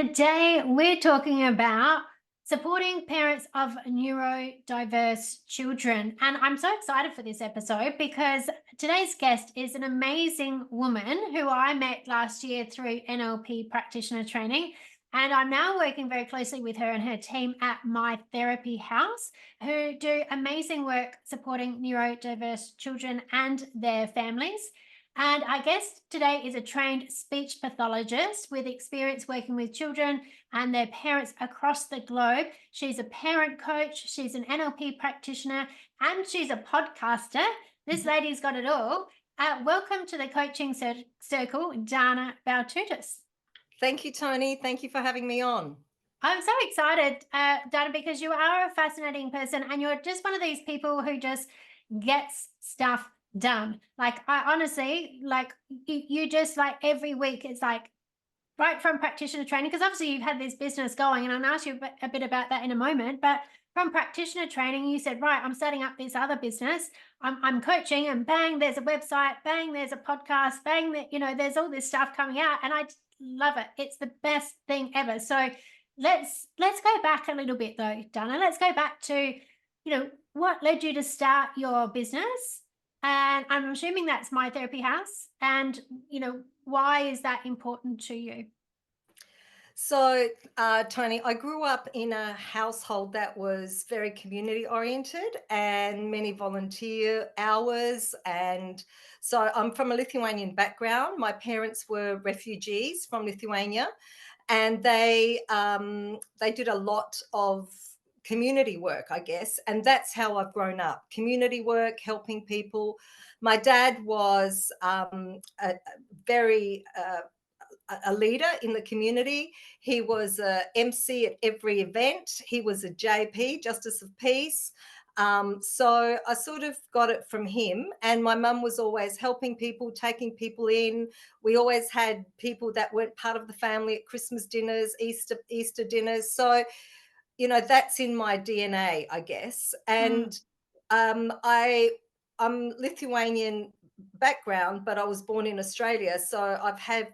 Today, we're talking about supporting parents of neurodiverse children. And I'm so excited for this episode because today's guest is an amazing woman who I met last year through NLP Practitioner training. And I'm now working very closely with her and her team at My Therapy House, who do amazing work supporting neurodiverse children and their families. And our guest today is a trained speech pathologist with experience working with children and their parents across the globe. She's a parent coach, she's an NLP practitioner, and she's a podcaster. This lady's got it all. Welcome to the coaching circle, Dana Baltutis. Thank you, Tony. Thank you for having me on. I'm so excited, Dana, because you are a fascinating person and you're just one of these people who just gets stuff done. Like, I honestly, like, you just like every week, it's like right from practitioner training, because obviously you've had this business going, and I'll ask you a bit about that in a moment. But from practitioner training, you said, right, I'm starting up this other business. I'm coaching, and bang, there's a website, bang, there's a podcast, bang, that there's all this stuff coming out, and I just love it. It's the best thing ever. So let's go back a little bit though, Dana. Let's go back to what led you to start your business, and I'm assuming that's My Therapy House. And why is that important to you? So, Tony, I grew up in a household that was very community oriented and many volunteer hours. And so I'm from a Lithuanian background. My parents were refugees from Lithuania, and they did a lot of community work, I guess, and that's how I've grown up. Community work, helping people. My dad was a very a leader in the community. He was a MC at every event. He was a JP, Justice of Peace. So I sort of got it from him. And my mum was always helping people, taking people in. We always had people that weren't part of the family at Christmas dinners, Easter dinners. So that's in my DNA, I guess. Mm. And I'm Lithuanian background, but I was born in Australia, so I've had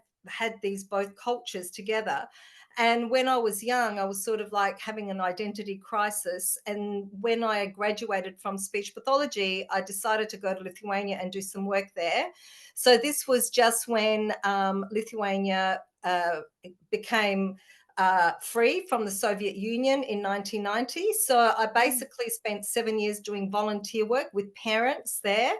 these both cultures together. And when I was young, I was sort of like having an identity crisis. And when I graduated from speech pathology, I decided to go to Lithuania and do some work there. So this was just when Lithuania became free from the Soviet Union in 1990. So I Mm. basically spent 7 years doing volunteer work with parents there.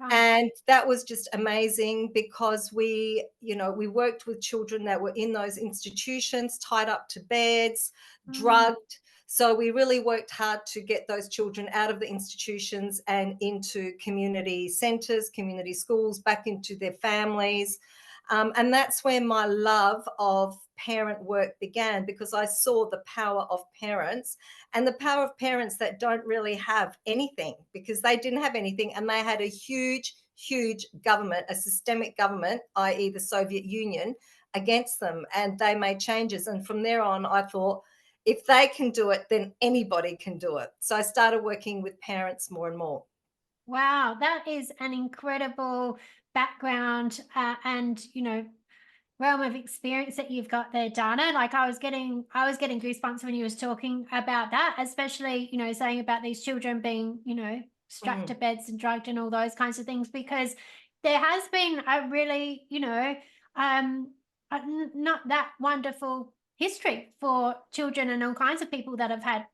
Right. And that was just amazing because we worked with children that were in those institutions, tied up to beds, Mm. drugged. So we really worked hard to get those children out of the institutions and into community centres, community schools, back into their families. And that's where my love of parent work began, because I saw the power of parents and the power of parents that don't really have anything, because they didn't have anything and they had a huge, huge government, a systemic government, i.e., the Soviet Union, against them. And they made changes. And from there on, I thought, if they can do it, then anybody can do it. So I started working with parents more and more. Wow, that is an incredible background, and realm of experience that you've got there, Dana. Like, I was getting goosebumps when you was talking about that, especially saying about these children being strapped to Mm. beds and drugged and all those kinds of things, because there has been a really um not that wonderful history for children and all kinds of people that have had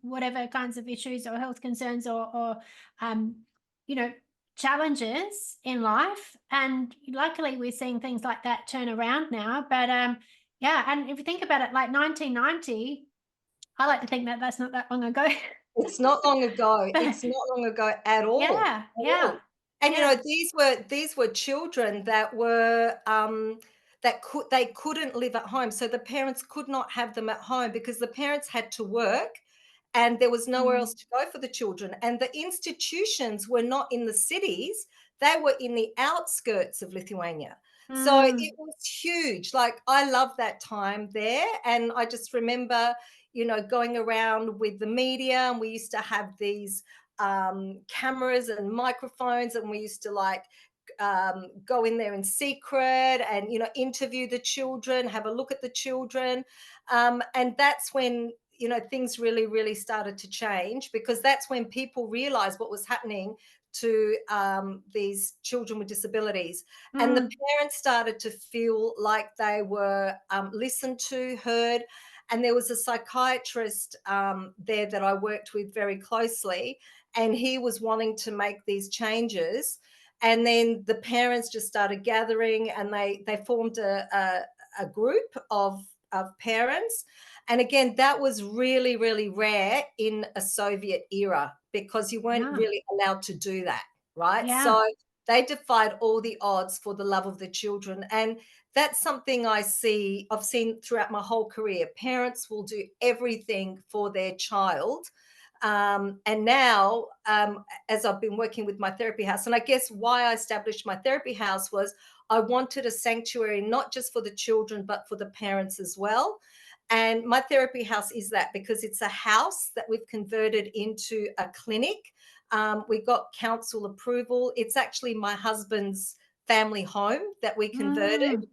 whatever kinds of issues or health concerns or um you know challenges in life. And luckily we're seeing things like that turn around now. But yeah, and if you think about it, like 1990, I like to think that that's not that long ago. It's not long ago. But It's not long ago at all, yeah, at yeah, all. And, yeah. these were children that were, they couldn't live at home. So the parents could not have them at home because the parents had to work and there was nowhere else Mm, to go for the children. And the institutions were not in the cities, they were in the outskirts of Lithuania. So mm, it was huge. Like, I love that time there. And I just remember, going around with the media, and we used to have these cameras and microphones, and we used to like go in there in secret and interview the children, have a look at the children, and that's when things really started to change, because that's when people realized what was happening to these children with disabilities, and the Mm, parents started to feel like they were listened to, heard. And there was a psychiatrist there that I worked with very closely, and he was wanting to make these changes. And then the parents just started gathering, and they formed a group of parents. And again, that was really rare in a Soviet era, because you weren't yeah, really allowed to do that, right? yeah. So they defied all the odds for the love of the children. And that's something I've seen throughout my whole career. Parents will do everything for their child. And now, as I've been working with my therapy house, and I guess why I established my therapy house was I wanted a sanctuary, not just for the children, but for the parents as well. And my therapy house is that, because it's a house that we've converted into a clinic. We got council approval. It's actually my husband's family home that we converted. Mm,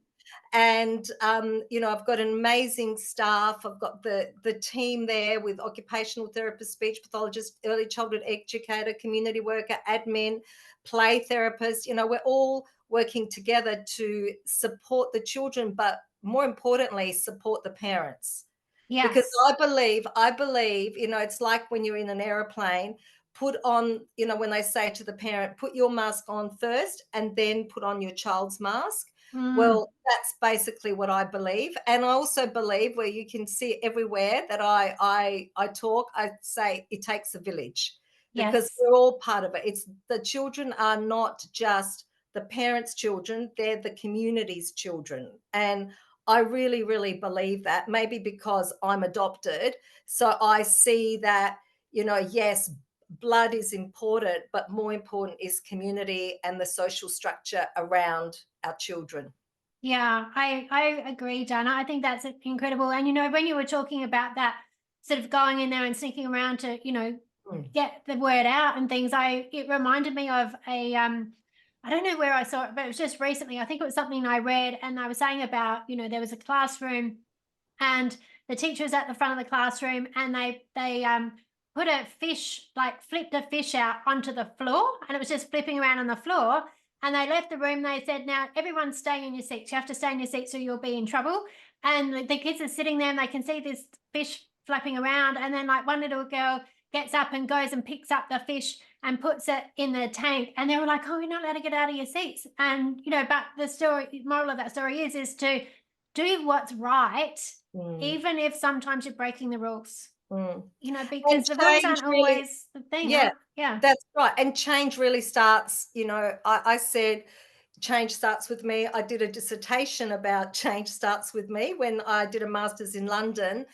And I've got an amazing staff. I've got the team there with occupational therapist, speech pathologist, early childhood educator, community worker, admin, play therapist. We're all working together to support the children, but more importantly, support the parents. Because yes. I believe, it's like when you're in an airplane, put on, when they say to the parent, put your mask on first and then put on your child's mask. Mm, Well, that's basically what I believe. And I also believe, where you can see everywhere that I talk, I say it takes a village, because yes. we're all part of it. It's the children are not just the parents' children, they're the community's children. And I really believe that, maybe because I'm adopted. So I see that, yes, blood is important, but more important is community and the social structure around our children. Yeah, I agree, Dana. I think that's incredible. And when you were talking about that, sort of going in there and sneaking around to, Mm, get the word out and things, it reminded me of I don't know where I saw it, but it was just recently. I think it was something I read, and I was saying about, there was a classroom, and the teacher was at the front of the classroom, and they put a fish, like flipped a fish out onto the floor, and it was just flipping around on the floor. And they left the room. They said, now everyone stay in your seats. You have to stay in your seats or you'll be in trouble. And the kids are sitting there and they can see this fish flapping around. And then like one little girl gets up and goes and picks up the fish and puts it in the tank. And they were like, oh, you're not allowed to get out of your seats. And but the moral of that story is to do what's right, mm, even if sometimes you're breaking the rules, mm. And because the rules change aren't really, always the thing. yeah, Yeah. that's right. And change really starts, I said change starts with me. I did a dissertation about change starts with me when I did a master's in London.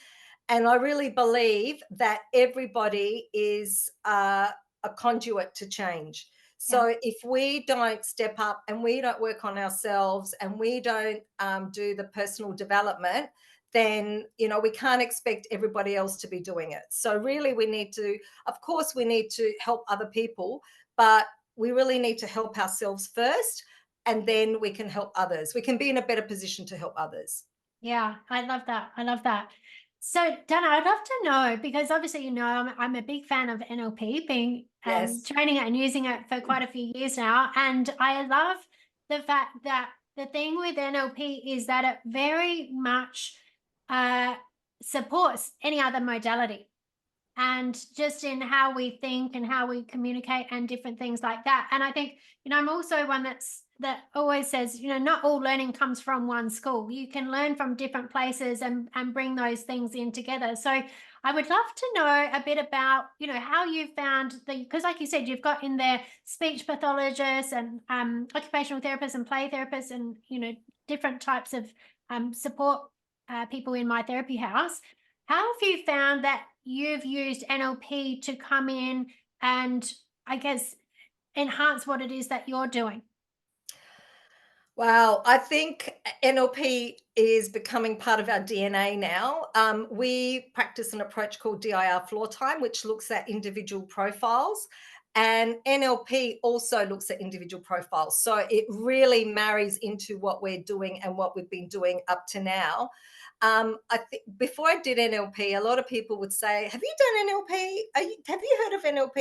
And I really believe that everybody is a conduit to change. Yeah. So if we don't step up and we don't work on ourselves and we don't do the personal development, then we can't expect everybody else to be doing it. So really, we need to, of course, we need to help other people, but we really need to help ourselves first, and then we can help others. We can be in a better position to help others. Yeah, I love that. I love that. So, Dana, I'd love to know, because obviously, I'm a big fan of NLP, being Yes. training it and using it for quite a few years now. And I love the fact that the thing with NLP is that it very much uh, supports any other modality, and just in how we think and how we communicate and different things like that. And I think, I'm also one that always says, not all learning comes from one school. You can learn from different places and bring those things in together. So I would love to know a bit about, how you found because like you said, you've got in there speech pathologists and occupational therapists and play therapists and, different types of support people in my therapy house. How have you found that you've used NLP to come in and, I guess, enhance what it is that you're doing? Wow, I think NLP is becoming part of our DNA now. We practice an approach called DIR floor time, which looks at individual profiles. And NLP also looks at individual profiles. So it really marries into what we're doing and what we've been doing up to now. I think before I did NLP, a lot of people would say, "Have you done NLP? Have you heard of NLP?"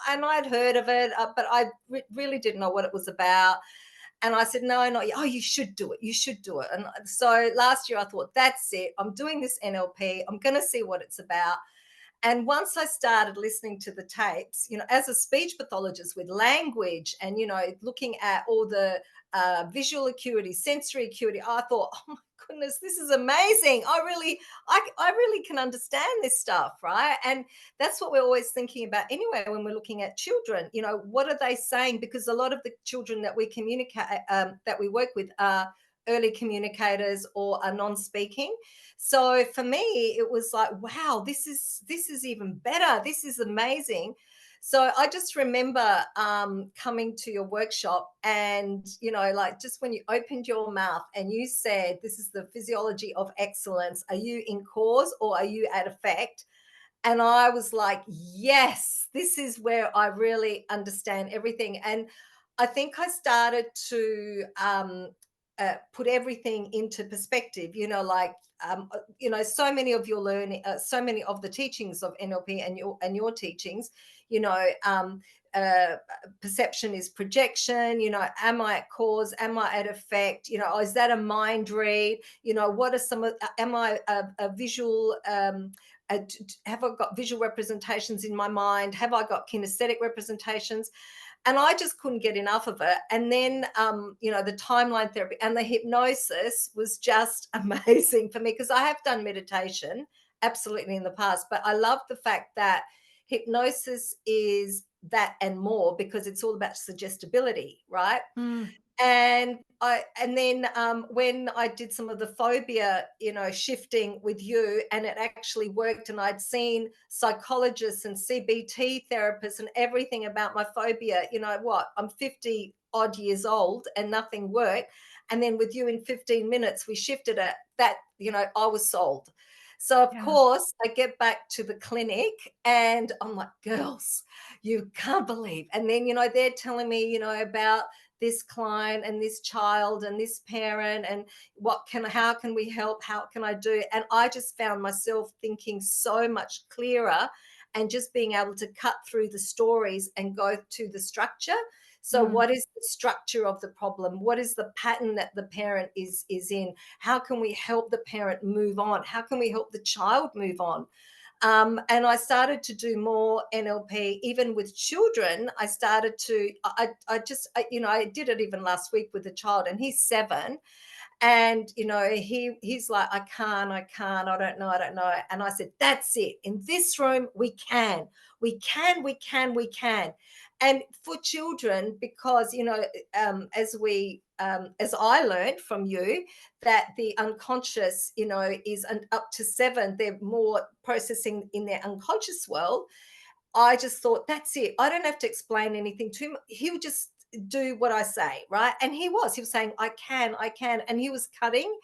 And I'd heard of it, but I really didn't know what it was about. And I said, "No, not yet." "Oh, you should do it. You should do it." And so last year I thought, "That's it. I'm doing this NLP. I'm going to see what it's about." And once I started listening to the tapes, as a speech pathologist with language and, looking at all the visual acuity, sensory acuity, I thought, oh my goodness, this is amazing. I really can understand this stuff, right? And that's what we're always thinking about anyway when we're looking at children. What are they saying? Because a lot of the children that we communicate, that we work with are early communicators or are non-speaking. So for me, it was like, wow, this is even better. This is amazing. So I just remember coming to your workshop, and like, just when you opened your mouth and you said, "This is the physiology of excellence. Are you in cause or are you at effect?" And I was like, yes, this is where I really understand everything. And I think I started to put everything into perspective, so many of your learning, so many of the teachings of NLP and your teachings, you know, um, uh, perception is projection, am I at cause? Am I at effect? Is that a mind read? What are am I a visual, have I got visual representations in my mind? Have I got kinesthetic representations? And I just couldn't get enough of it. And then, the timeline therapy and the hypnosis was just amazing for me, because I have done meditation absolutely in the past, but I love the fact that hypnosis is that and more, because it's all about suggestibility, right? Mm. And then when I did some of the phobia, shifting with you, and it actually worked, and I'd seen psychologists and CBT therapists and everything about my phobia. I'm 50 odd years old and nothing worked. And then with you in 15 minutes, we shifted it. That, I was sold. So of Yeah. course I get back to the clinic and I'm like, girls, you can't believe. And then, they're telling me, about this client and this child and this parent, and how can we help, how can I do. And I just found myself thinking so much clearer, and just being able to cut through the stories and go to the structure. So Mm. what is the structure of the problem? What is the pattern that the parent is in? How can we help the parent move on? How can we help the child move on? And I started to do more NLP, even with children. I started to, I did it even last week with a child, and he's 7. And he's like, I can't, I don't know. And I said, that's it. In this room, we can. And for children, because as I learned from you, that the unconscious, is up to 7, they're more processing in their unconscious world. I just thought, that's it. I don't have to explain anything to him. He'll just do what I say, right? And he was saying, I can. And he was cutting,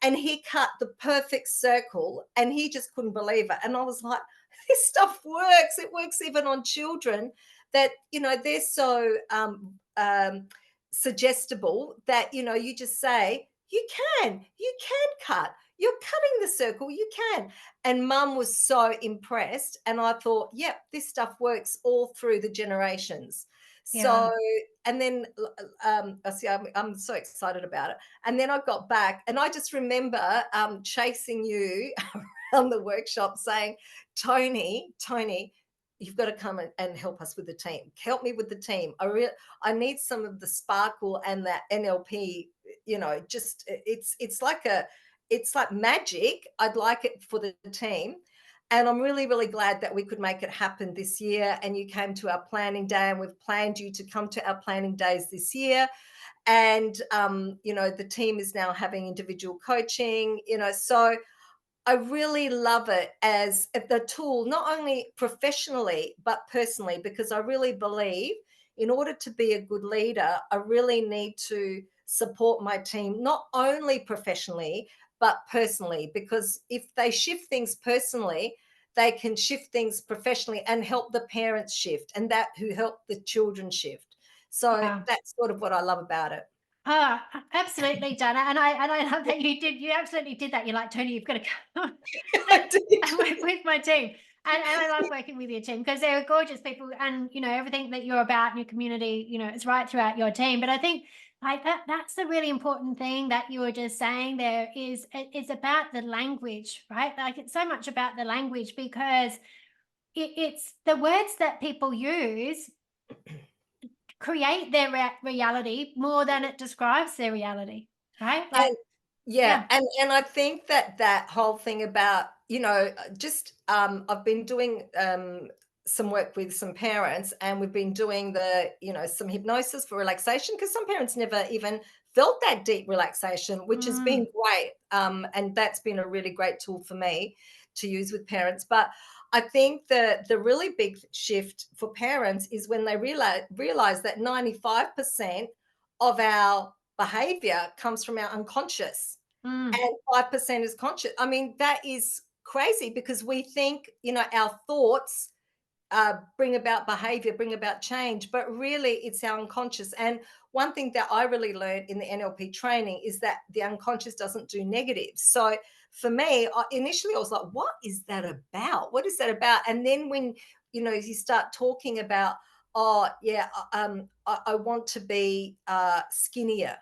and he cut the perfect circle, and he just couldn't believe it. And I was like, this stuff works. It works even on children, that, they're so suggestible, that, you just say, you can cut. You're cutting the circle, you can. And mum was so impressed. And I thought, yep, this stuff works all through the generations. Yeah. So, and then I see, I'm so excited about it. And then I got back, and I just remember chasing you around the workshop saying, Tony, you've got to come and help us with the team. Help me with the team. I need some of the sparkle and that NLP, just it's like magic. I'd like it for the team. And I'm really, really glad that we could make it happen this year. And you came to our planning day, and we've planned you to come to our planning days this year. And the team is now having individual coaching, so I really love it as the tool, not only professionally, but personally, because I really believe, in order to be a good leader, I really need to support my team, not only professionally, but personally, because if they shift things personally, they can shift things professionally and help the parents shift, and that who help the children shift. So Wow. that's sort of what I love about it. Absolutely, Dana, and I love that you absolutely did that. You're like, "Tony, you've got to come I did. and work with my team." And I love working with your team because they're gorgeous people and, everything that you're about in your community, is right throughout your team. But I think, like, that's the really important thing that you were just saying there is it's about the language, right? Like, it's so much about the language because it's the words that people use create their reality more than it describes their reality, right? Like, And yeah, yeah. and I think that that whole thing about, just, I've been doing, some work with some parents, and we've been doing some hypnosis for relaxation, because some parents never even felt that deep relaxation, which has been Mm, great. And that's been a really great tool for me to use with parents. But I think the really big shift for parents is when they realize that 95% of our behavior comes from our unconscious mm, and 5% is conscious. I mean, that is crazy, because we think, our thoughts bring about behavior, bring about change, but really it's our unconscious. And one thing that I really learned in the NLP training is that the unconscious doesn't do negatives. So for me, initially I was like, what is that about? What is that about? And then when, you start talking about, oh, yeah, I want to be skinnier.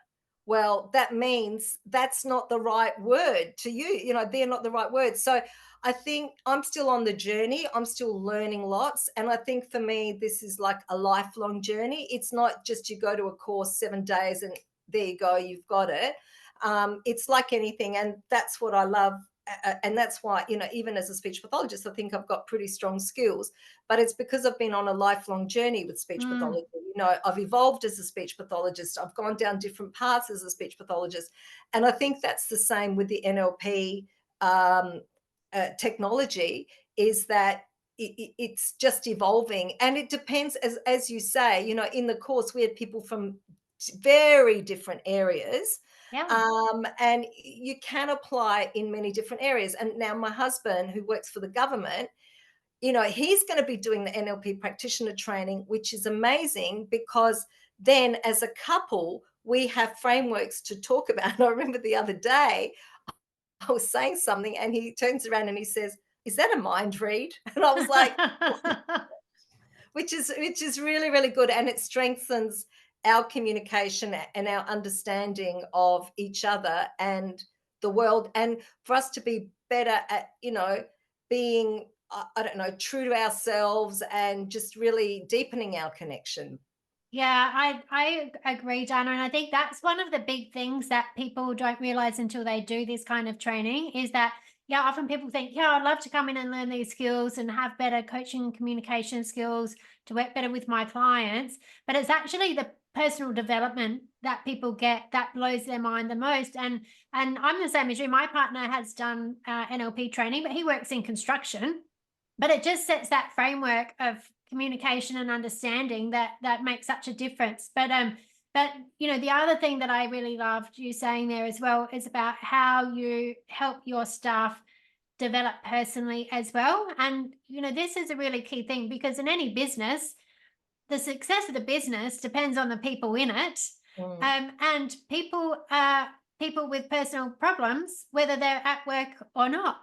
Well, that means that's not the right word to you. They're not the right words. So I think I'm still on the journey. I'm still learning lots. And I think for me, this is like a lifelong journey. It's not just you go to a course 7 days and there you go, you've got it. It's like anything. And that's what I love. And that's why, even as a speech pathologist, I think I've got pretty strong skills. But it's because I've been on a lifelong journey with speech mm. pathology. I've evolved as a speech pathologist. I've gone down different paths as a speech pathologist. And I think that's the same with the NLP technology, is that it's just evolving, and it depends, as you say, in the course we had people from very different areas, Yeah. and you can apply in many different areas. And now my husband, who works for the government, he's going to be doing the NLP practitioner training, which is amazing, because then as a couple we have frameworks to talk about. And I remember the other day I was saying something and he turns around and he says, "Is that a mind read?" And I was like, which is really, really good. And it strengthens our communication and our understanding of each other and the world. And for us to be better at, being, I don't know, true to ourselves and just really deepening our connection. Yeah, I agree, Dana, and I think that's one of the big things that people don't realize until they do this kind of training is that, yeah, often people think, yeah, I'd love to come in and learn these skills and have better coaching and communication skills to work better with my clients, but it's actually the personal development that people get that blows their mind the most. And I'm the same as you. My partner has done NLP training, but he works in construction, but it just sets that framework of communication and understanding that makes such a difference. But the other thing that I really loved you saying there as well is about how you help your staff develop personally as well. And this is a really key thing because in any business, the success of the business depends on the people in it. Mm. And people with personal problems, whether they're at work or not.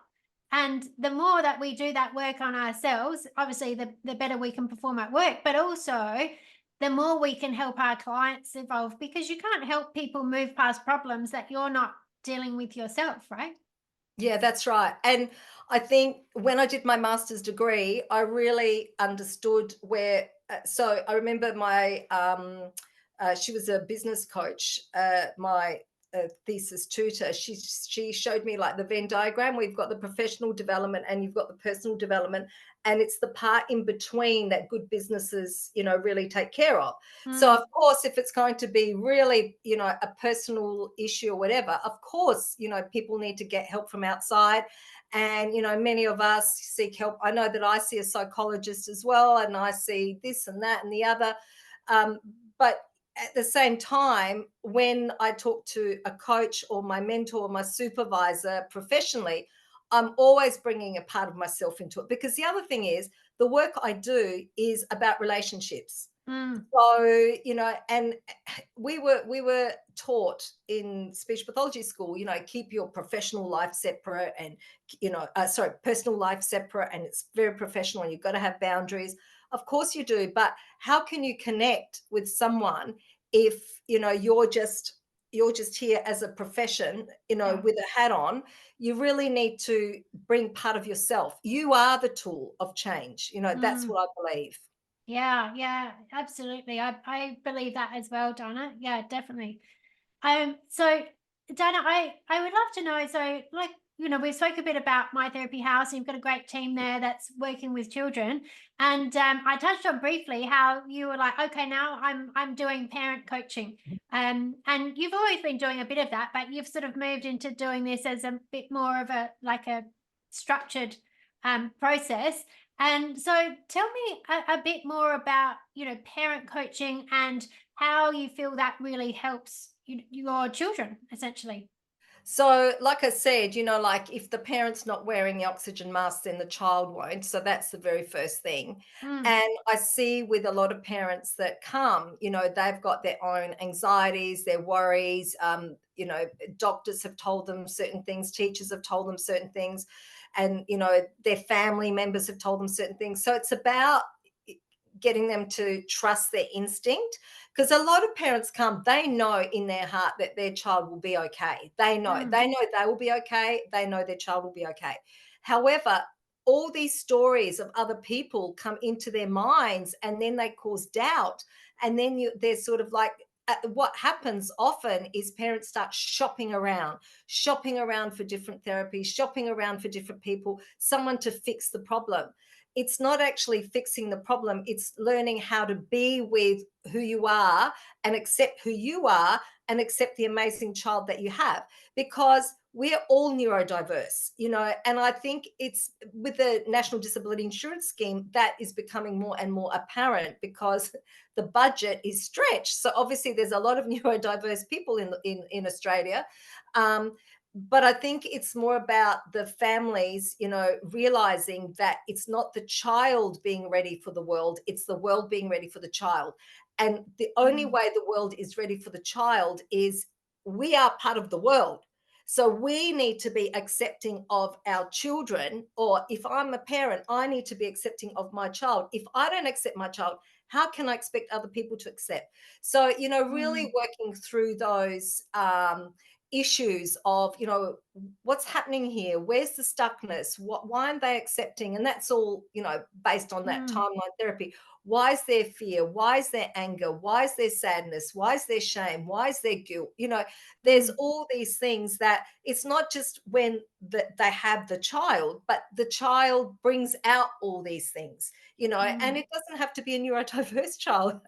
And the more that we do that work on ourselves, obviously, the better we can perform at work, but also the more we can help our clients evolve because you can't help people move past problems that you're not dealing with yourself, right? Yeah, that's right. And I think when I did my master's degree, I really understood where. So I remember she was a business coach, my thesis tutor. She showed me like the Venn diagram where you've got the professional development and you've got the personal development, and it's the part in between that good businesses, really take care of. So, of Mm, course, if it's going to be really, a personal issue or whatever, of course, people need to get help from outside. And, many of us seek help. I know that I see a psychologist as well, and I see this and that and the other. Um, but at the same time, when I talk to a coach or my mentor or my supervisor professionally, I'm always bringing a part of myself into it, because the other thing is the work I do is about relationships. Mm, So, and we were taught in speech pathology school, keep your professional life separate, and sorry, personal life separate, and it's very professional, and you've got to have boundaries. Of course you do, but how can you connect with someone if you're just here as a profession, yeah. with a hat on? You really need to bring part of yourself. You are the tool of change. That's Mm. what I believe. Yeah, yeah, absolutely. I believe that as well, Donna. Yeah, definitely. So Dana, I would love to know. So, like, we spoke a bit about My Therapy House, and you've got a great team there that's working with children. And I touched on briefly how you were like, okay, now I'm doing parent coaching. And you've always been doing a bit of that, but you've sort of moved into doing this as a bit more of a structured process. And so tell me a bit more about, parent coaching and how you feel that really helps your children, essentially. So, like I said, like if the parent's not wearing the oxygen mask, then the child won't. So that's the very first thing. Mm, And I see with a lot of parents that come, they've got their own anxieties, their worries. Doctors have told them certain things, teachers have told them certain things, and their family members have told them certain things. So it's about getting them to trust their instinct, because a lot of parents come, they know in their heart that their child will be okay. They know, mm, they will be okay. They know their child will be okay. However, all these stories of other people come into their minds, and then they cause doubt. And then they're sort of like, what happens often is parents start shopping around for different therapies, shopping around for different people, someone to fix the problem. It's not actually fixing the problem. It's learning how to be with who you are, and accept who you are, and accept the amazing child that you have, because we're all neurodiverse, and I think it's with the National Disability Insurance Scheme that is becoming more and more apparent, because the budget is stretched. So obviously there's a lot of neurodiverse people in Australia. Um, but I think it's more about the families, realizing that it's not the child being ready for the world, it's the world being ready for the child. And the only mm, way the world is ready for the child is we are part of the world. So we need to be accepting of our children, or if I'm a parent, I need to be accepting of my child. If I don't accept my child, how can I expect other people to accept? So, really mm, working through those issues of, what's happening here, where's the stuckness, why aren't they accepting? And that's all, based on that mm, timeline therapy. Why is there fear, why is there anger, why is there sadness, why is there shame, why is there guilt? There's mm, all these things that it's not just when they have the child, but the child brings out all these things, and mm, it doesn't have to be a neurodiverse child.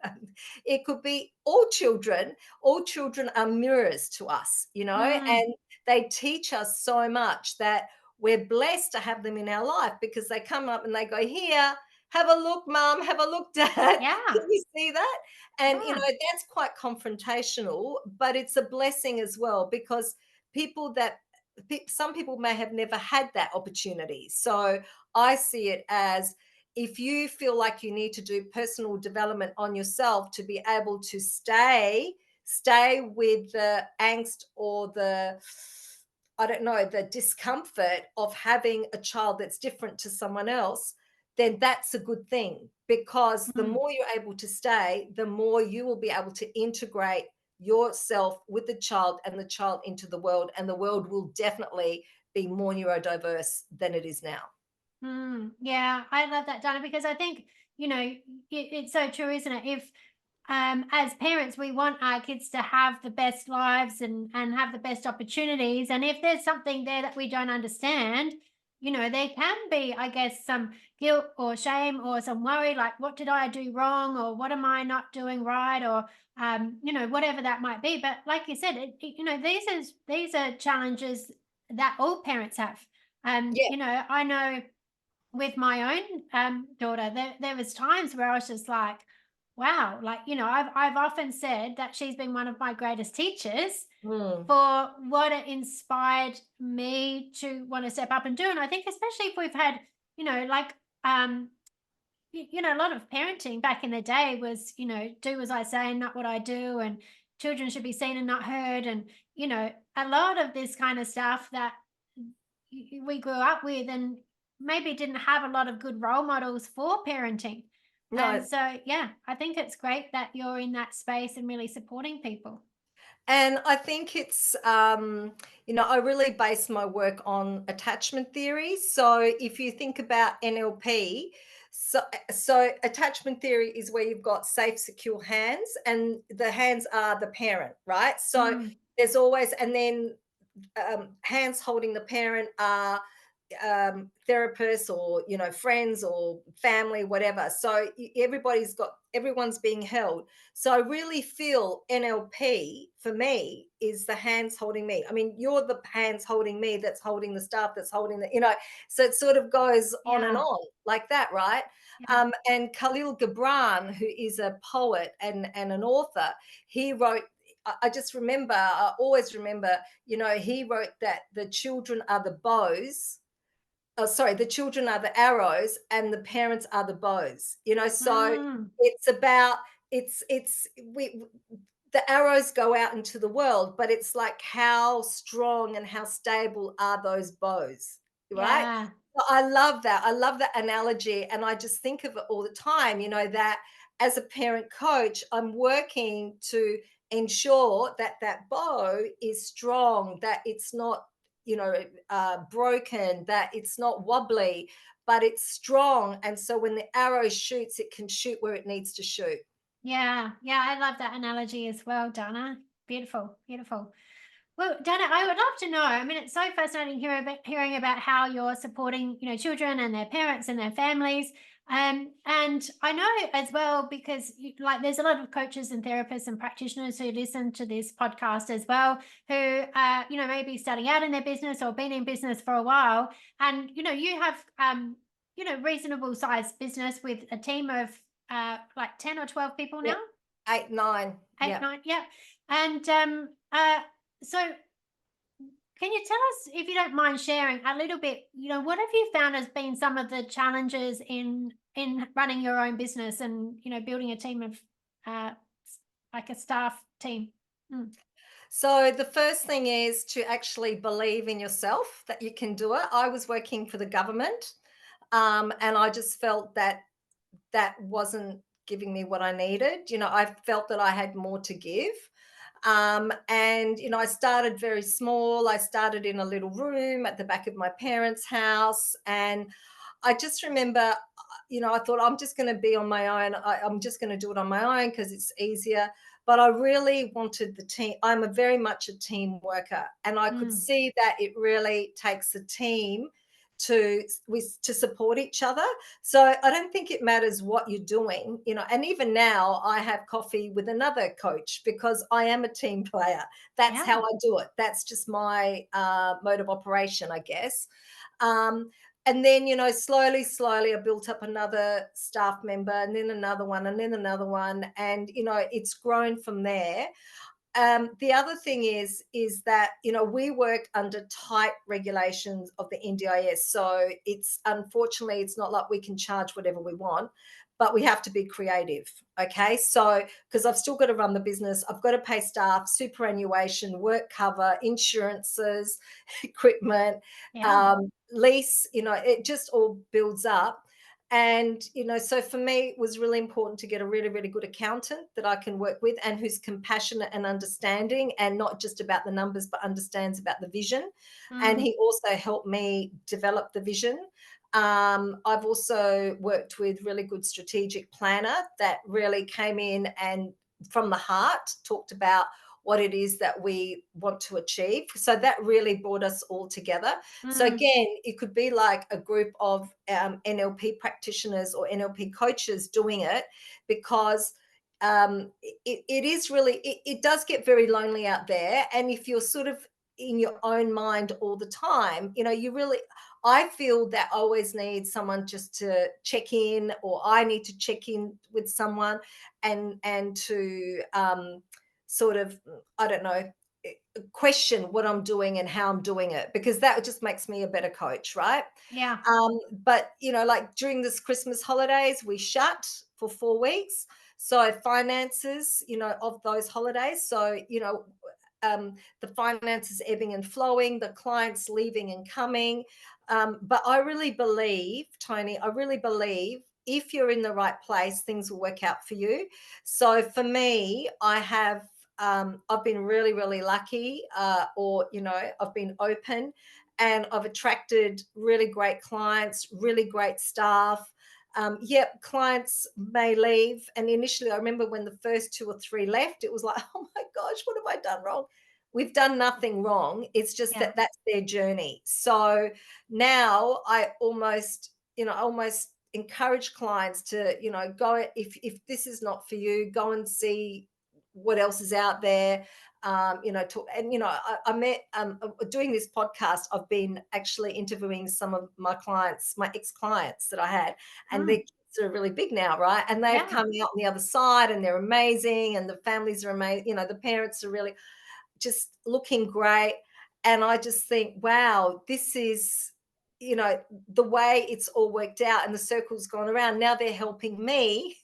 It could be all children. All children are mirrors to us, mm. and they teach us so much that we're blessed to have them in our life, because they come up and they go, here, have a look, mum, have a look, dad. Yeah, Can you see that? And, yeah. that's quite confrontational, but it's a blessing as well, because people that some people may have never had that opportunity. So I see it as, if you feel like you need to do personal development on yourself to be able to stay with the angst, or the, I don't know, the discomfort of having a child that's different to someone else, then that's a good thing, because the Mm, more you're able to stay, the more you will be able to integrate yourself with the child and the child into the world, and the world will definitely be more neurodiverse than it is now. yeah, I love that, Donna, because I think, it's so true, isn't it? If as parents, we want our kids to have the best lives and have the best opportunities. And if there's something there that we don't understand, there can be, I guess, some guilt or shame or some worry, like, what did I do wrong? Or what am I not doing right? Or, whatever that might be. But like you said, these are challenges that all parents have. Yeah. I know with my own daughter, there was times where I was just like, wow, like, I've often said that she's been one of my greatest teachers. Mm. for what it inspired me to want to step up and do. And I think especially if we've had, like a lot of parenting back in the day was, do as I say and not what I do, and children should be seen and not heard. And, a lot of this kind of stuff that we grew up with and maybe didn't have a lot of good role models for parenting. And No. so, yeah, I think it's great that you're in that space and really supporting people. And I think it's, I really base my work on attachment theory. So if you think about NLP, so attachment theory is where you've got safe, secure hands, and the hands are the parent, right? So Mm, there's always, and then hands holding the parent are therapists or friends or family, whatever. So everyone's being held. So I really feel NLP for me is the hands holding me. I mean, you're the hands holding me, that's holding the staff, that's holding so it sort of goes on and yeah, on like that, right? yeah. And Khalil Gibran, who is a poet and an author, he wrote, I just remember, I always remember, he wrote that the children are the bows. Oh, sorry, the children are the arrows and the parents are the bows. So Mm, it's about, it's we the arrows go out into the world, but it's like how strong and how stable are those bows, right? yeah. So I love that. I love that analogy. And I just think of it all the time, that as a parent coach, I'm working to ensure that that bow is strong, that it's not, broken, that it's not wobbly, but it's strong. And so when the arrow shoots, it can shoot where it needs to shoot. Yeah, yeah, I love that analogy as well, Dana. Beautiful, beautiful. Well, Dana, I would love to know. I mean, it's so fascinating hearing about how you're supporting, children and their parents and their families. And I know as well because, like, there's a lot of coaches and therapists and practitioners who listen to this podcast as well, who, maybe starting out in their business or been in business for a while, and you have, reasonable sized business with a team of like 10 or 12 people now. Yep. 8, 9. 8, Yeah. 9, yeah. And so can you tell us, if you don't mind sharing a little bit, what have you found has been some of the challenges in running your own business and, building a team of like a staff team? Mm, So the first thing is to actually believe in yourself that you can do it. I was working for the government, and I just felt that that wasn't giving me what I needed. I felt that I had more to give. And I started very small. I started in a little room at the back of my parents' house, and I just remember, I thought I'm just going to be on my own. I'm just going to do it on my own because it's easier. But I really wanted the team. I'm a very much a team worker, and I could mm, see that it really takes a team to support each other. So I don't think it matters what you're doing, and even now I have coffee with another coach because I am a team player. That's how yeah. I do it. That's just my mode of operation, I guess. Um, and then, slowly I built up another staff member, and then another one, and then another one, and it's grown from there. The other thing is that we work under tight regulations of the NDIS, so it's unfortunately it's not like we can charge whatever we want, but we have to be creative. Okay, so because I've still got to run the business, I've got to pay staff, superannuation, work cover, insurances, equipment, Yeah. lease. It just all builds up. And so for me it was really important to get a really, really good accountant that I can work with and who's compassionate and understanding, and not just about the numbers but understands about the vision. And Mm, he also helped me develop the vision. I've also worked with really good strategic planner that really came in and from the heart talked about what it is that we want to achieve. So that really brought us all together. So mm, again, it could be like a group of NLP practitioners or NLP coaches doing it, because it is really, it does get very lonely out there. And if you're sort of in your own mind all the time, you really, I feel that I always need someone just to check in, or I need to check in with someone and to sort of, I don't know, question what I'm doing and how I'm doing it, because that just makes me a better coach, right? Yeah. But like during this Christmas holidays, we shut for 4 weeks. So finances, of those holidays. So, the finances ebbing and flowing, the clients leaving and coming. But I really believe, Tony, I really believe if you're in the right place, things will work out for you. So for me, I've been really, really lucky, or I've been open, and I've attracted really great clients, really great staff. Yep, clients may leave. And initially, I remember when the first two or three left, it was like, oh my gosh, what have I done wrong? We've done nothing wrong. It's just Yeah. that that's their journey. So now I almost encourage clients to, go, if this is not for you, go and see what else is out there. I met, doing this podcast, I've been actually interviewing some of my clients, my ex-clients that I had, and their Mm. kids are really big now, right? And they've Yeah. come out on the other side, and they're amazing, and the families are amazing. The parents are really just looking great. And I just think, wow, this is, the way it's all worked out and the circle's gone around. Now they're helping me,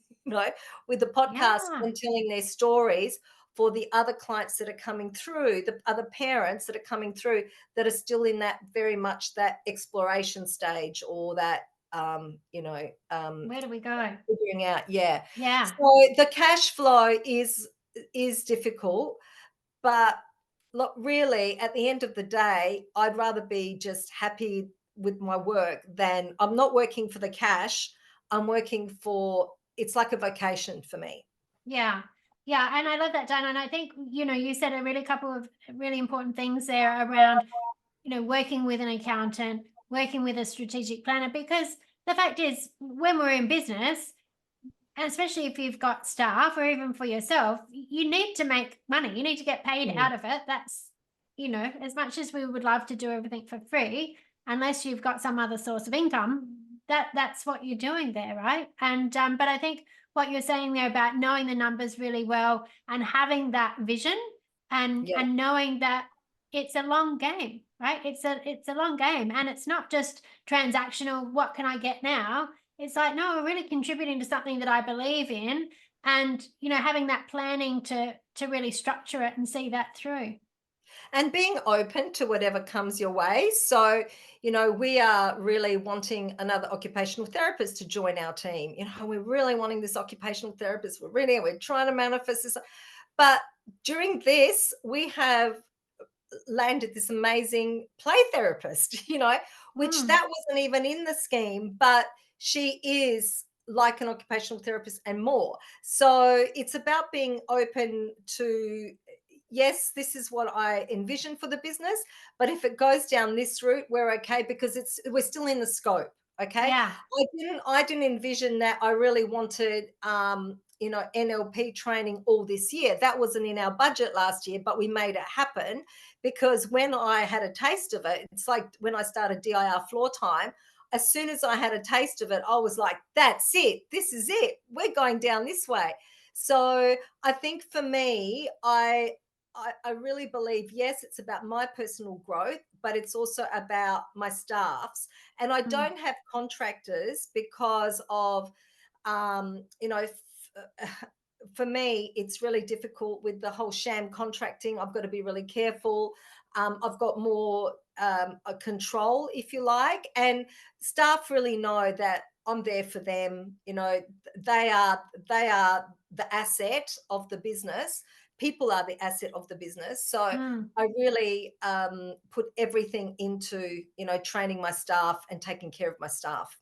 with the podcast Yeah. and telling their stories for the other clients that are coming through, the other parents that are coming through that are still in that very much that exploration stage, or that, Where do we go? figuring out. Yeah. Yeah. So the cash flow is difficult, but look, really, at the end of the day, I'd rather be just happy with my work than I'm not working for the cash. I'm working for, it's like a vocation for me. Yeah. Yeah. And I love that, Dana. And I think, you said a really couple of really important things there around, working with an accountant, working with a strategic planner, because the fact is, when we're in business, and especially if you've got staff or even for yourself, you need to make money. You need to get paid Mm, out of it. That's, as much as we would love to do everything for free, unless you've got some other source of income, that's what you're doing there, right? And but I think what you're saying there about knowing the numbers really well and having that vision, and yeah. knowing that it's a long game, right? It's a long game, and it's not just transactional. What can I get now? It's like, no, we're really contributing to something that I believe in, and having that planning to really structure it and see that through. And being open to whatever comes your way. So, we are really wanting another occupational therapist to join our team. We're really wanting this occupational therapist. We're trying to manifest this. But during this, we have landed this amazing play therapist, which Mm, that wasn't even in the scheme, but she is like an occupational therapist and more. So it's about being open to, yes, this is what I envision for the business, but if it goes down this route, we're okay, because we're still in the scope. Okay. yeah. I didn't envision that I really wanted, NLP training all this year. That wasn't in our budget last year, but we made it happen, because when I had a taste of it, it's like when I started DIR floor time. As soon as I had a taste of it, I was like, that's it. This is it. We're going down this way. So I think for me, I really believe, yes, it's about my personal growth, but it's also about my staff's. And I Mm, don't have contractors because of, for me, it's really difficult with the whole sham contracting. I've got to be really careful. I've got more, a control, if you like, and staff really know that I'm there for them. They are the asset of the business. People are the asset of the business. So mm. I really, put everything into, training my staff and taking care of my staff.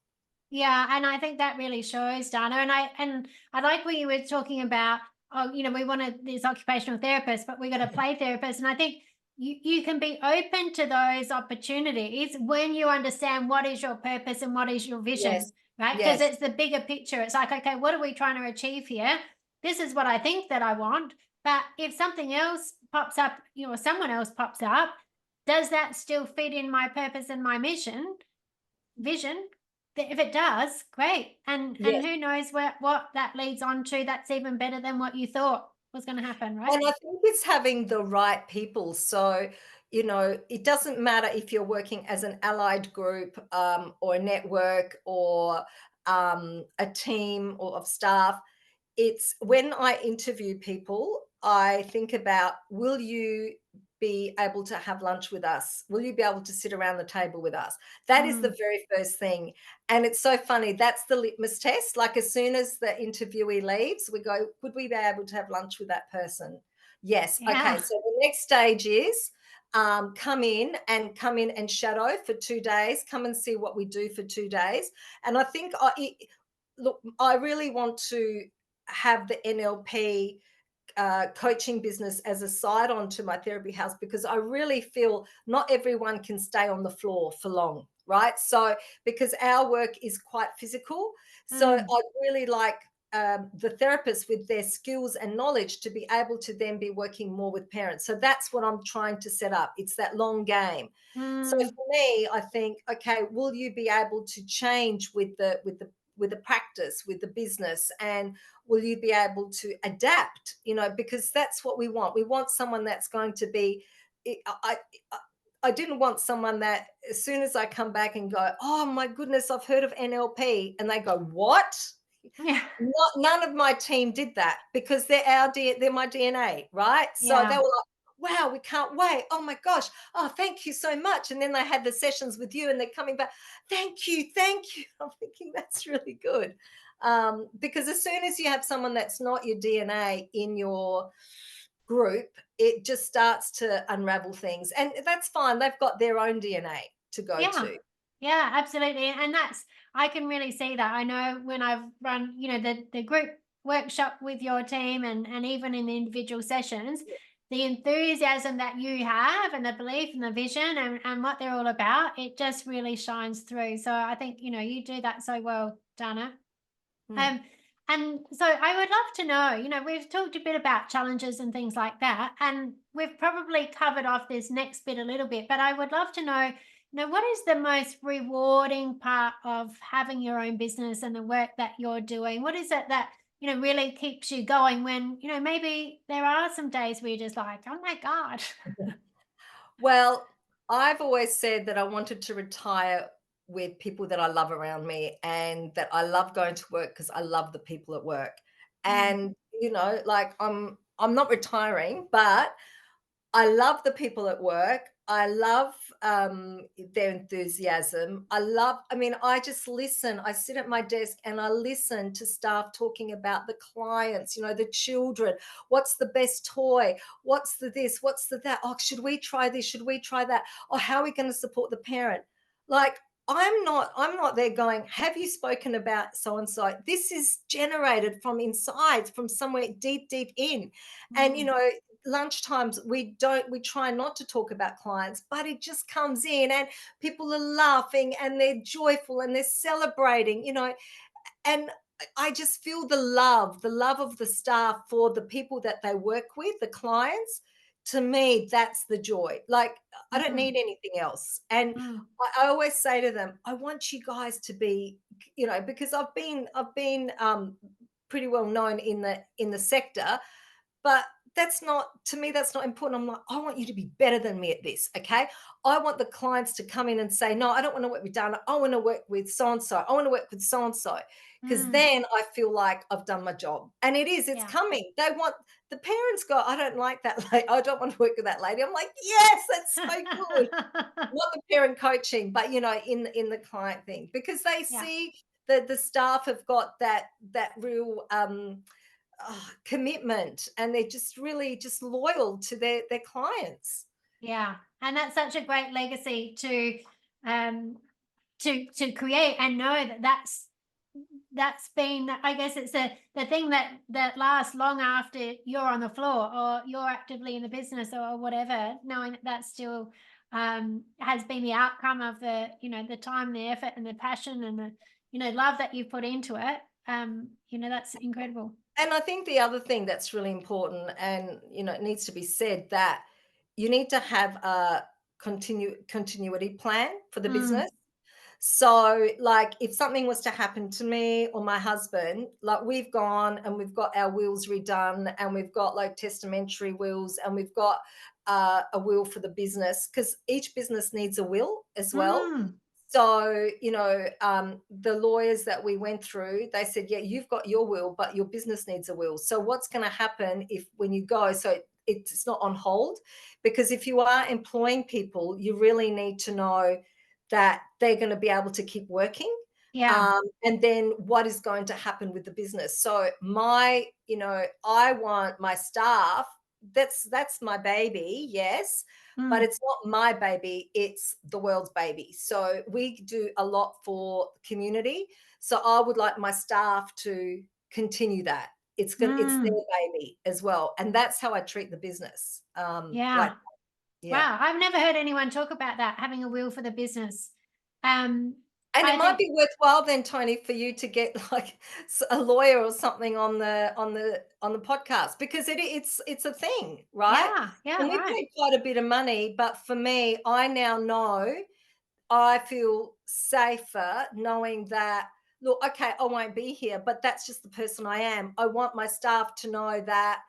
Yeah, and I think that really shows, Dana. And I like what you were talking about. Oh, we wanted this occupational therapist, but we got a play therapist. And I think you can be open to those opportunities when you understand what is your purpose and what is your vision, Yes, right? Because yes, it's the bigger picture. It's like, okay, what are we trying to achieve here? This is what I think that I want. But if something else pops up, or someone else pops up, does that still fit in my purpose and my vision? If it does, great. And yes. who knows what that leads on to, that's even better than what you thought. what's going to happen, right? And I think it's having the right people. So, it doesn't matter if you're working as an allied group, or a network, or a team or of staff. It's when I interview people, I think about, will you be able to have lunch with us? Will you be able to sit around the table with us? That is Mm, the very first thing. And it's so funny. That's the litmus test. Like, as soon as the interviewee leaves, we go, would we be able to have lunch with that person? Yes. Okay. yeah. So the next stage is, come in and shadow for 2 days. Come and see what we do for 2 days. And I think, look, I really want to have the NLP coaching business as a side on to my therapy house, because I really feel not everyone can stay on the floor for long, right? So, because our work is quite physical, so Mm, I'd really like the therapists with their skills and knowledge to be able to then be working more with parents. So that's what I'm trying to set up. It's that long game. So mm, for me, I think, okay, will you be able to change with the practice, with the business, and will you be able to adapt, because that's what we want. We want someone that's going to be, I didn't want someone that, as soon as I come back and go, oh my goodness, I've heard of NLP, and they go, what? yeah. None of my team did that, because they're my DNA, right? So they Yeah. were like, wow, we can't wait. Oh my gosh. Oh, thank you so much. And then they had the sessions with you, and they're coming back. Thank you. Thank you. I'm thinking that's really good. Because as soon as you have someone that's not your DNA in your group, it just starts to unravel things. And that's fine. They've got their own DNA to go Yeah. to. Yeah, absolutely. And that's, I can really see that. I know when I've run, the group workshop with your team, and even in the individual sessions, the enthusiasm that you have and the belief and the vision, and what they're all about, it just really shines through. So I think, you do that so well, Dana. Hmm. Um, and so I would love to know, we've talked a bit about challenges and things like that, and we've probably covered off this next bit a little bit, but I would love to know, what is the most rewarding part of having your own business and the work that you're doing? What is it that, really keeps you going when, maybe there are some days where you're just like, oh my God. Well, I've always said that I wanted to retire with people that I love around me, and that I love going to work because I love the people at work. Mm, And, like, I'm not retiring, but I love the people at work. I love their enthusiasm. I mean, I just listen. I sit at my desk and I listen to staff talking about the clients, the children. What's the best toy? What's the this? What's the that? Oh, should we try this? Should we try that? Oh, how are we going to support the parent? Like, I'm not there going, have you spoken about so and so? This is generated from inside, from somewhere deep, deep in. And, mm, lunchtimes we try not to talk about clients, but it just comes in, and people are laughing and they're joyful and they're celebrating, and I just feel the love of the staff for the people that they work with, the clients. To me, that's the joy. Like, I don't mm, need anything else. And mm, I always say to them, I want you guys to be, because I've been pretty well known in the sector, but that's not, to me, that's not important. I'm like, I want you to be better than me at this. Okay. I want the clients to come in and say, no, I don't want to work with Dana. I want to work with so and so. I want to work with so and so. Because mm. then I feel like I've done my job. And it's Yeah. coming. They want, the parents go, I don't like that lady. I don't want to work with that lady. I'm like, yes, that's so good. Not the parent coaching, but, in the client thing, because they Yeah. see that the staff have got that real commitment, and they're just really just loyal to their clients. Yeah, and that's such a great legacy um to create, and know that that's been, I guess it's the thing that lasts long after you're on the floor or you're actively in the business, or whatever, knowing that that still has been the outcome of the time, the effort, and the passion, and the love that you've put into it. That's incredible. And I think the other thing that's really important, and it needs to be said, that you need to have a continuity plan for the Mm, business. So, like, if something was to happen to me or my husband, like, we've gone and we've got our wills redone, and we've got like testamentary wills, and we've got a will for the business, because each business needs a will as well. Mm, So, the lawyers that we went through, they said, yeah, you've got your will, but your business needs a will. So, what's going to happen if when you go, so it's not on hold? Because if you are employing people, you really need to know that they're going to be able to keep working. yeah. And then what is going to happen with the business? So, I want my staff. That's my baby, yes, but Mm, it's not my baby, it's the world's baby. So we do a lot for the community. So I would like my staff to continue that. It's their mm, baby as well. And that's how I treat the business. yeah. Yeah. Wow, I've never heard anyone talk about that, having a will for the business. Um, And it I might think be worthwhile then, Tony, for you to get like a lawyer or something on the podcast, because it's a thing, right? yeah, yeah, And we right. paid quite a bit of money, but for me, I now know I feel safer knowing that, look, okay, I won't be here, but that's just the person I am. I want my staff to know that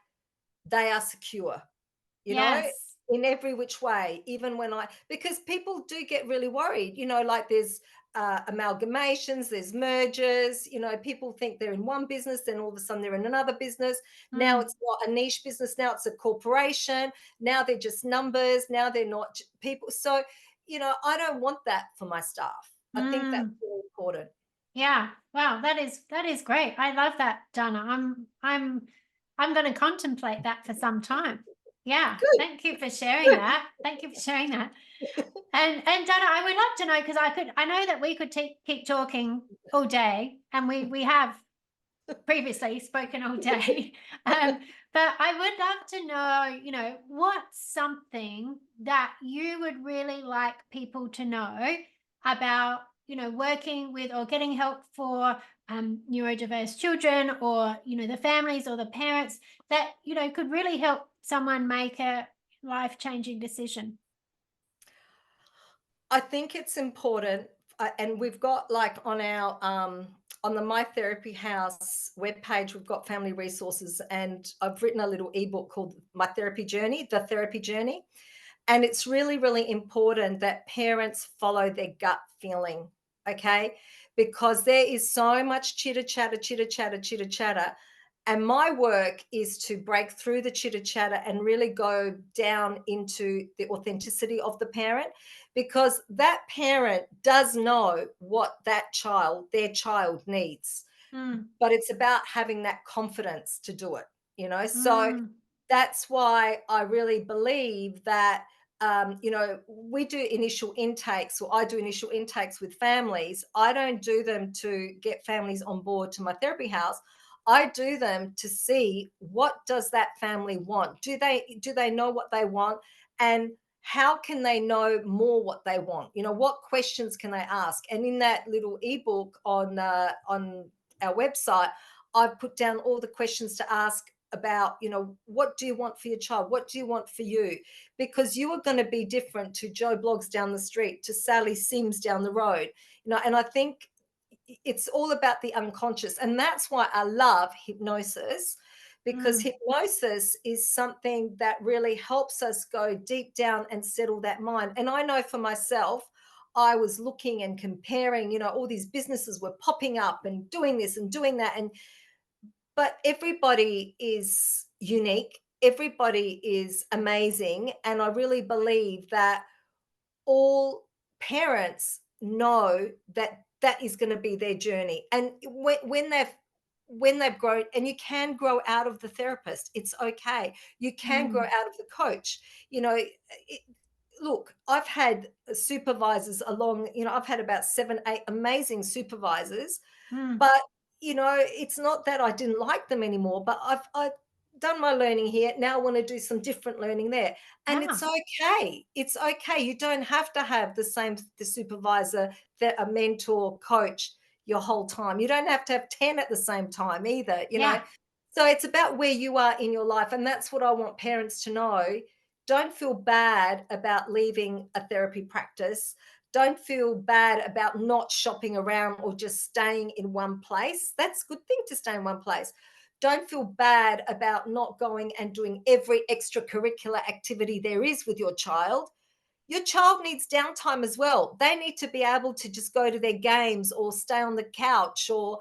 they are secure, you know, Yes. in every which way, even when because people do get really worried, like there's amalgamations, there's mergers, people think they're in one business, then all of a sudden they're in another business. Now Mm, it's not a niche business, now it's a corporation. Now they're just numbers, now they're not people. So, I don't want that for my staff. I think that's mm. really important. Yeah. Wow, that is great. I love that, Donna. I'm gonna contemplate that for some time. Yeah. Good, Thank you for sharing good. that. Thank you for sharing that. And Donna, I would love to know, because I know that we could keep talking all day, and we have previously spoken all day. Um, but I would love to know, what's something that you would really like people to know about, working with or getting help for neurodiverse children, or, the families or the parents that, could really help someone make a life changing decision. I think it's important, and we've got like on the My Therapy House webpage, we've got family resources, and I've written a little ebook called My Therapy Journey, the Therapy Journey, and it's really, really important that parents follow their gut feeling, okay? Because there is so much chitter chatter, chitter chatter, chitter chatter. And my work is to break through the chitter chatter and really go down into the authenticity of the parent, because that parent does know what their child needs, Mm, but it's about having that confidence to do it, So mm, that's why I really believe that, we do initial intakes, or I do initial intakes with families. I don't do them to get families on board to my therapy house. I do them to see, what does that family want? Do they know what they want? And how can they know more what they want? What questions can they ask? And in that little ebook on our website, I've put down all the questions to ask about, what do you want for your child? What do you want for you? Because you are going to be different to Joe Bloggs down the street, to Sally Sims down the road, and I think it's all about the unconscious. And that's why I love hypnosis, because mm, hypnosis is something that really helps us go deep down and settle that mind. And I know for myself, I was looking and comparing, all these businesses were popping up and doing this and doing that. But everybody is unique, everybody is amazing. And I really believe that all parents know that that is going to be their journey. And when they've grown, and you can grow out of the therapist, it's okay. You can grow mm, out of the coach. Look, I've had supervisors I've had about 7 8 amazing supervisors, mm. but, it's not that I didn't like them anymore, but I've done my learning here. Now I wanna do some different learning there, and it's Yeah. okay. It's okay. You don't have to have the supervisor, a mentor, coach your whole time. You don't have to have 10 at the same time either, Yeah. So it's about where you are in your life, and that's what I want parents to know. don't feel bad about leaving a therapy practice. Don't feel bad about not shopping around or just staying in one place. That's a good thing to stay in one place. Don't feel bad about not going and doing every extracurricular activity there is with your child. Your child needs downtime as well. They need to be able to just go to their games or stay on the couch or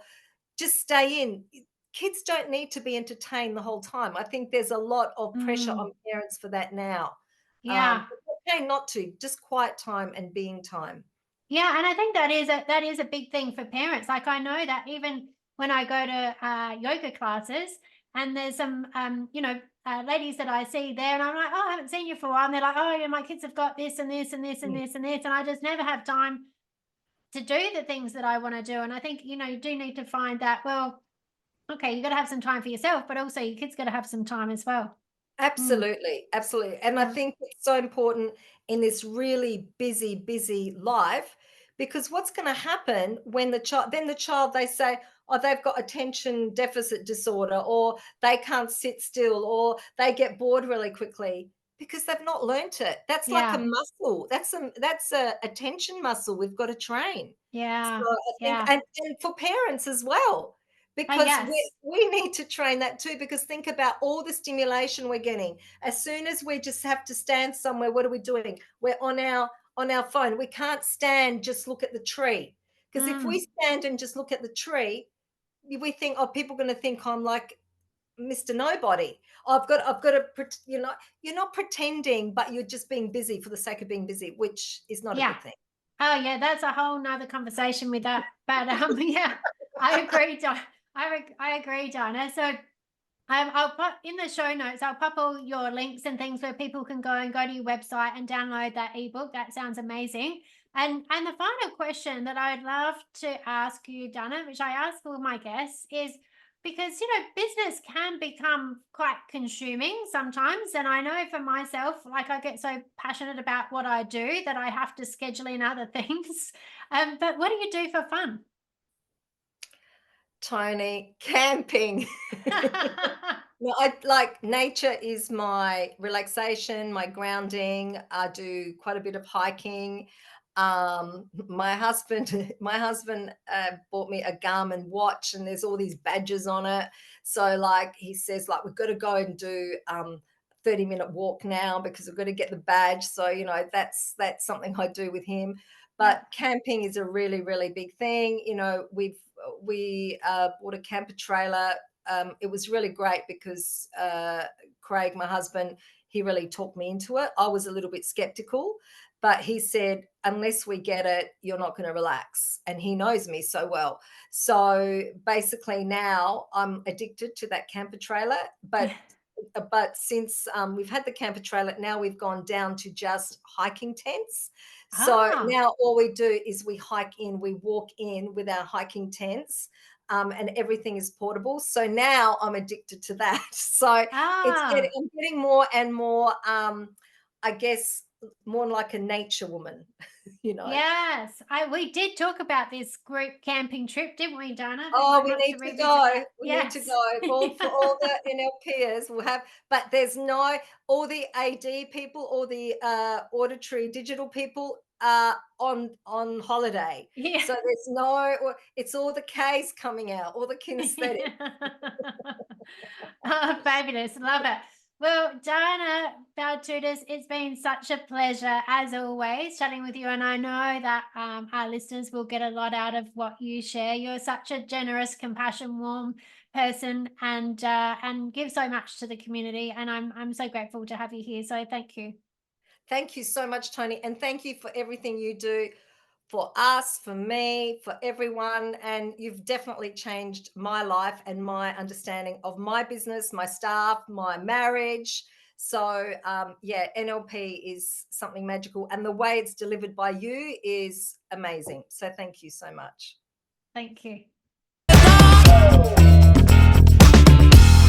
just stay in. Kids don't need to be entertained the whole time. I think there's a lot of pressure Mm, on parents for that now. yeah. It's okay not to, just quiet time and being time. Yeah, and I think that is a big thing for parents. Like I know that even when I go to yoga classes, and there's some ladies that I see there, and I'm like, oh, I haven't seen you for a while, and they're like, oh, yeah, my kids have got this and this and this and Mm. this and this, and I just never have time to do the things that I want to do. And I think you do need to find that. Well, okay, you got to have some time for yourself, but also your kids got to have some time as well. Mm, Absolutely, absolutely. And I yeah, think it's so important in this really busy, busy life because what's going to happen when the child, they say, oh, they've got attention deficit disorder, or they can't sit still, or they get bored really quickly because they've not learnt it. That's like a yeah, muscle. That's a attention muscle we've got to train. So yeah, I think, yeah. and for parents as well, Oh because yes. we need to train that too, because think about all the stimulation we're getting. As soon as we just have to stand somewhere, what are we doing? We're on our phone. We can't stand, just look at the tree. Because if we Mm, stand and just look at the tree, we think, oh, people are going to think I'm like Mr. Nobody. I've got to, you're not pretending, but you're just being busy for the sake of being busy, which is not a yeah. good thing. Oh yeah, that's a whole nother conversation with that. But yeah, I agree, I agree, Donna. So I'll put in the show notes, I'll pop all your links and things where people can go to your website and download that ebook. That sounds amazing. And the final question that I'd love to ask you, Donna, which I ask all my guests, is because business can become quite consuming sometimes. And I know for myself, like I get so passionate about what I do that I have to schedule in other things. But what do you do for fun? Tony, camping. No, I like nature is my relaxation, my grounding. I do quite a bit of hiking. My husband, my husband bought me a Garmin watch, and there's all these badges on it. So, like, he says, like, we've got to go and do 30-minute walk now because we've got to get the badge. So, that's something I do with him. Yeah. But camping is a really, really big thing. We bought a camper trailer. It was really great because Craig, my husband, he really talked me into it. I was a little bit skeptical, but he said, unless we get it, you're not going to relax. And he knows me so well. So basically, now I'm addicted to that camper trailer. But since we've had the camper trailer, now we've gone down to just hiking tents. So Ah, now all we do is we hike in, we walk in with our hiking tents, and everything is portable. So now I'm addicted to that. So ah. I'm getting more and more, I guess, more like a nature woman, you know. Yes, we did talk about this group camping trip, didn't we, Donna? We Oh, might we have need to to revisit go. that. We need to Yes. go. All for all the NLPers will have, but there's no all the AD people, all the auditory digital people are on holiday. Yeah. So there's no, it's all the K's coming out, all the kinesthetic. Oh, fabulous. Love it. Well, Dana Baltutis, it's been such a pleasure as always chatting with you. And I know that our listeners will get a lot out of what you share. You're such a generous, compassion, warm person and give so much to the community. And I'm so grateful to have you here. So thank you. Thank you so much, Tony, and thank you for everything you do for us, for me, for everyone. And you've definitely changed my life and my understanding of my business, my staff, my marriage. So, yeah, NLP is something magical. And the way it's delivered by you is amazing. So, thank you so much. Thank you.